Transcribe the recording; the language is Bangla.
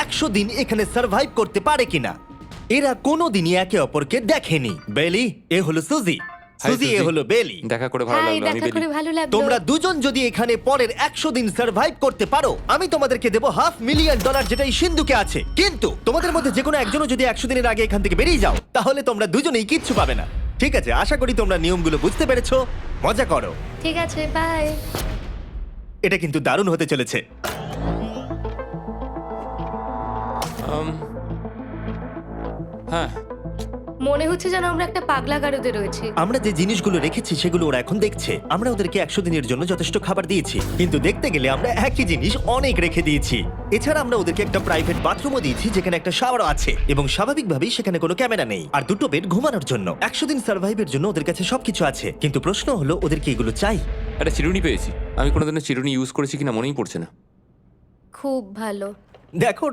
100 দিন এখানে সার্ভাইভ করতে পারে কিনা। এরা কোনোদিনই একে অপরকে দেখেনি। বেলি, এ হলো সুজি, সুজি এ সুজি। হলো বেলি। দেখা করে ভালো হাই, লাগলো, আমি দেখা করে বেলি। ভালো লাগলো। তোমরা দুজন যদি এখানে পরের 100 দিন সার্ভাইভ করতে পারো, আমি তোমাদেরকে দেবো $500,000, যেটা এই সিন্ধুকে আছে। কিন্তু তোমাদের মধ্যে যে কোনো একজনও যদি 100 দিনের আগে এখান থেকে বেরিয়ে যাও, তাহলে তোমরা দুজনেই কিচ্ছু পাবে না। ঠিক আছে, আশা করি তোমরা নিয়মগুলো বুঝতে পেরেছো। মজা করো। ঠিক আছে, বাই। এটা কিন্তু দারুণ হতে চলেছে। হ্যাঁ, মনে হচ্ছে যেন আমরা একটা পাগলা গারদে রয়েছি। আমরা যে জিনিসগুলো রেখেছি সেগুলো ওরা এখন দেখছে। আমরা ওদেরকে 100 দিনের জন্য যথেষ্ট খাবার দিয়েছি, কিন্তু দেখতে গেলে আমরা একই জিনিস অনেক রেখে দিয়েছি। এছাড়া আমরা ওদেরকে একটা প্রাইভেট বাথরুমও দিয়েছি, যেখানে একটা শাওয়ারও আছে, এবং স্বাভাবিকভাবেই সেখানে কোনো ক্যামেরা নেই, আর দুটো বেড ঘুমানোর জন্য। 100 দিন সার্ভাইভের জন্য ওদের কাছে সবকিছু আছে, কিন্তু প্রশ্ন হলো ওদের কি এগুলো চাই? একটা চিরুনি পেয়েছি। আমি কোনোদিনও চিরুনি ইউজ করেছি কিনা মনেই পড়ছে না। খুব ভালো। দেখো